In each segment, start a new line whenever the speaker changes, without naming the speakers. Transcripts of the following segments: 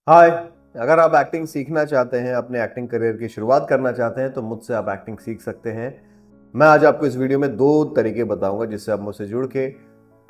हाय। अगर आप एक्टिंग सीखना चाहते हैं, अपने एक्टिंग करियर की शुरुआत करना चाहते हैं तो मुझसे आप एक्टिंग सीख सकते हैं। मैं आज आपको इस वीडियो में 2 तरीके बताऊंगा जिससे आप मुझसे जुड़ के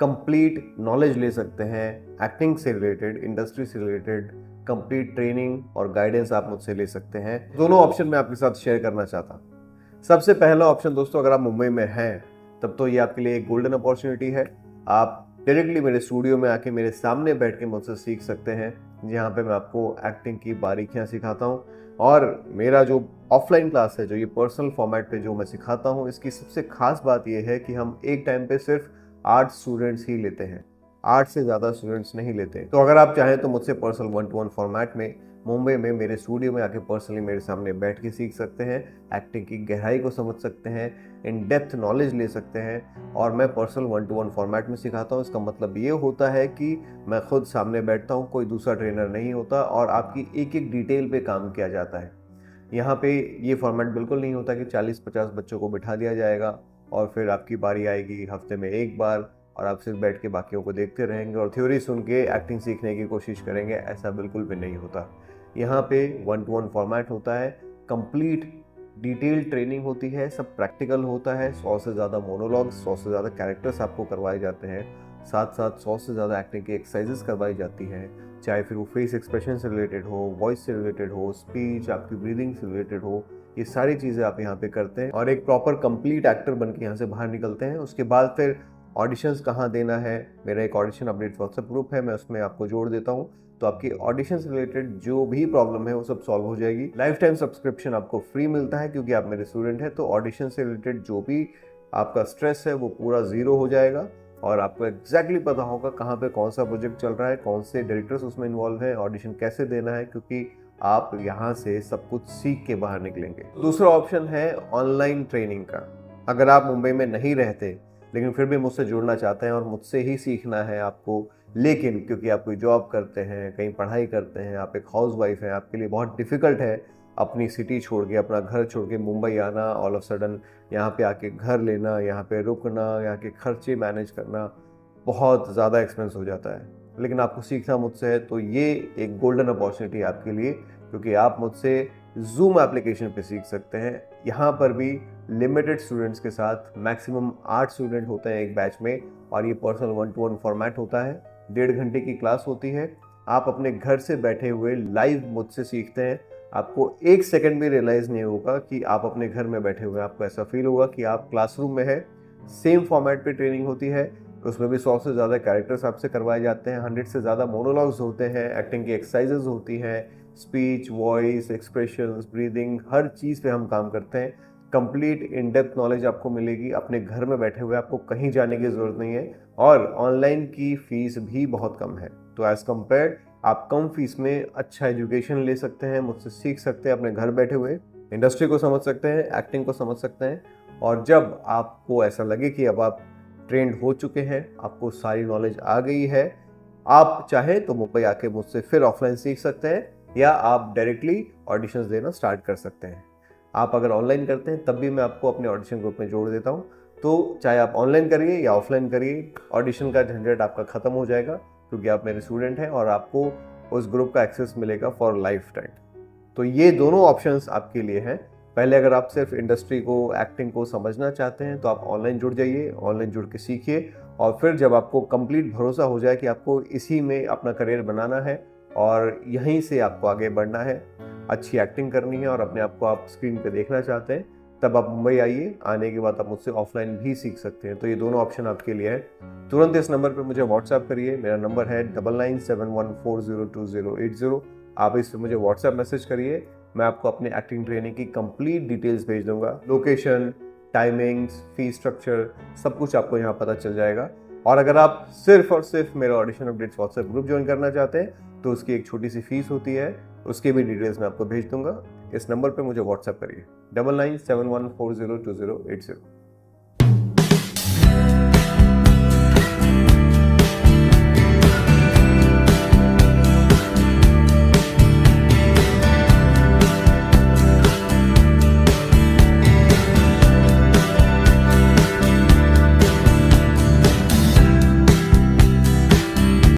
कंप्लीट नॉलेज ले सकते हैं। एक्टिंग से रिलेटेड, इंडस्ट्री से रिलेटेड कंप्लीट ट्रेनिंग और गाइडेंस आप मुझसे ले सकते हैं। दोनों ऑप्शन मैं आपके साथ शेयर करना चाहता हूं। सबसे पहला ऑप्शन दोस्तों, अगर आप मुंबई में हैं तब तो ये आपके लिए एक गोल्डन अपॉर्चुनिटी है। आप डायरेक्टली मेरे स्टूडियो में आके मेरे सामने बैठ के मुझसे सीख सकते हैं, जहाँ पे मैं आपको एक्टिंग की बारीकियां सिखाता हूँ। और मेरा जो ऑफलाइन क्लास है, जो ये पर्सनल फॉर्मेट पे जो मैं सिखाता हूँ, इसकी सबसे खास बात ये है कि हम एक टाइम पे सिर्फ 8 स्टूडेंट्स ही लेते हैं, 8 से ज़्यादा स्टूडेंट्स नहीं लेते। तो अगर आप चाहें तो मुझसे पर्सनल 1-to-1 फॉर्मेट में मुंबई में मेरे स्टूडियो में आके पर्सनली मेरे सामने बैठ के सीख सकते हैं, एक्टिंग की गहराई को समझ सकते हैं, इन डेप्थ नॉलेज ले सकते हैं। और मैं पर्सनल 1-to-1 फॉर्मेट में सिखाता हूँ। इसका मतलब ये होता है कि मैं खुद सामने बैठता हूँ, कोई दूसरा ट्रेनर नहीं होता और आपकी एक एक डिटेल पे काम किया जाता है। यहाँ पे ये फॉर्मेट बिल्कुल नहीं होता कि 40-50 बच्चों को बिठा दिया जाएगा और फिर आपकी बारी आएगी हफ्ते में एक बार और आप सिर्फ बैठ के बाकियों को देखते रहेंगे और थ्योरी सुन के एक्टिंग सीखने की कोशिश करेंगे। ऐसा बिल्कुल भी नहीं होता। यहाँ पे 1-to-1 फॉर्मेट होता है, कंप्लीट डिटेल ट्रेनिंग होती है, सब प्रैक्टिकल होता है। 100 से ज़्यादा मोनोलॉग्स, 100 से ज़्यादा कैरेक्टर्स आपको करवाए जाते हैं। साथ साथ 100 से ज़्यादा एक्टिंग की एक्सरसाइजेस करवाई जाती हैं, चाहे फिर वो फेस एक्सप्रेशन से रिलेटेड हो, वॉइस से रिलेटेड हो, स्पीच, आपकी ब्रीदिंग से रिलेटेड हो। ये सारी चीज़ें आप यहाँ पे करते हैं और एक प्रॉपर कंप्लीट एक्टर बन के यहाँ से बाहर निकलते हैं। उसके बाद फिर ऑडिशंस कहाँ देना है, मेरा एक ऑडिशन अपडेट व्हाट्सएप ग्रुप है, मैं उसमें आपको जोड़ देता हूँ। तो आपकी ऑडिशन से रिलेटेड जो भी प्रॉब्लम है वो सब सॉल्व हो जाएगी। लाइफ टाइम सब्सक्रिप्शन आपको फ्री मिलता है क्योंकि आप मेरे स्टूडेंट हैं। तो ऑडिशन से रिलेटेड जो भी आपका स्ट्रेस है वो पूरा ज़ीरो हो जाएगा और आपको एग्जैक्टली पता होगा कहाँ पे कौन सा प्रोजेक्ट चल रहा है, कौन से डायरेक्टर्स उसमें इन्वॉल्व है, ऑडिशन कैसे देना है, क्योंकि आप यहाँ से सब कुछ सीख के बाहर निकलेंगे। दूसरा ऑप्शन है ऑनलाइन ट्रेनिंग का। अगर आप मुंबई में नहीं रहते लेकिन फिर भी मुझसे जुड़ना चाहते हैं और मुझसे ही सीखना है आपको, लेकिन क्योंकि आप कोई जॉब करते हैं, कहीं पढ़ाई करते हैं, आप एक हाउस वाइफ हैं, आपके लिए बहुत डिफ़िकल्ट है अपनी सिटी छोड़ के, अपना घर छोड़ के मुंबई आना, ऑल ऑफ सडन यहाँ पे आके घर लेना, यहाँ पे रुकना, यहाँ के खर्चे मैनेज करना, बहुत ज़्यादा एक्सपेंस हो जाता है। लेकिन आपको सीखना मुझसे है तो ये एक गोल्डन अपॉर्चुनिटी है आपके लिए, क्योंकि आप मुझसे जूम एप्लीकेशन पे सीख सकते हैं। यहाँ पर भी लिमिटेड स्टूडेंट्स के साथ, मैक्सिमम 8 स्टूडेंट होते हैं एक बैच में और ये पर्सनल 1-to-1 फॉर्मेट होता है। 1.5 घंटे की क्लास होती है। आप अपने घर से बैठे हुए लाइव मुझसे सीखते हैं। आपको एक सेकंड भी रियलाइज नहीं होगा कि आप अपने घर में बैठे हुए हैं। आपको ऐसा फील होगा कि आप क्लासरूम में है। सेम फॉर्मेट पे ट्रेनिंग होती है, उसमें भी 100 से ज़्यादा कैरेक्टर्स आपसे करवाए जाते हैं, 100 से ज़्यादा मोनोलॉग्स होते हैं, एक्टिंग की एक्सरसाइजेज होती हैं, स्पीच, वॉइस, एक्सप्रेशंस, ब्रीदिंग, हर चीज़ पे हम काम करते हैं। कंप्लीट इन डेप्थ नॉलेज आपको मिलेगी अपने घर में बैठे हुए, आपको कहीं जाने की ज़रूरत नहीं है। और ऑनलाइन की फ़ीस भी बहुत कम है, तो एज़ कम्पेयर आप कम फीस में अच्छा एजुकेशन ले सकते हैं, मुझसे सीख सकते हैं अपने घर बैठे हुए, इंडस्ट्री को समझ सकते हैं, एक्टिंग को समझ सकते हैं। और जब आपको ऐसा लगे कि अब आप ट्रेंड हो चुके हैं, आपको सारी नॉलेज आ गई है, आप चाहें तो मुंबई आके मुझसे फिर ऑफलाइन सीख सकते हैं या आप डायरेक्टली ऑडिशंस देना स्टार्ट कर सकते हैं। आप अगर ऑनलाइन करते हैं तब भी मैं आपको अपने ऑडिशन ग्रुप में जोड़ देता हूँ। तो चाहे आप ऑनलाइन करिए या ऑफलाइन करिए, ऑडिशन का झंझट आपका ख़त्म हो जाएगा क्योंकि आप मेरे स्टूडेंट हैं और आपको उस ग्रुप का एक्सेस मिलेगा फॉर लाइफ टाइम। तो ये दोनों ऑप्शंस आपके लिए हैं। पहले अगर आप सिर्फ इंडस्ट्री को, एक्टिंग को समझना चाहते हैं तो आप ऑनलाइन जुड़ जाइए, ऑनलाइन जुड़ के सीखिए। और फिर जब आपको कंप्लीट भरोसा हो जाए कि आपको इसी में अपना करियर बनाना है और यहीं से आपको आगे बढ़ना है, अच्छी एक्टिंग करनी है और अपने आप को आप स्क्रीन पे देखना चाहते हैं, तब आप मुंबई आइए। आने के बाद आप मुझसे ऑफलाइन भी सीख सकते हैं। तो ये दोनों ऑप्शन आपके लिए है। तुरंत इस नंबर पे मुझे व्हाट्सएप करिए। मेरा नंबर है 9971402080। आप इस पे मुझे व्हाट्सएप मैसेज करिए। मैं आपको अपने एक्टिंग ट्रेनिंग की कंप्लीट डिटेल्स भेज दूंगा। लोकेशन, टाइमिंग्स, फी स्ट्रक्चर, सब कुछ आपको यहाँ पता चल जाएगा। और अगर आप सिर्फ और सिर्फ मेरा audition updates WhatsApp group join करना चाहते हैं तो उसकी एक छोटी सी फीस होती है, उसकी भी डिटेल्स मैं आपको भेज दूंगा। इस नंबर पे मुझे व्हाट्सएप करिए 9971402080।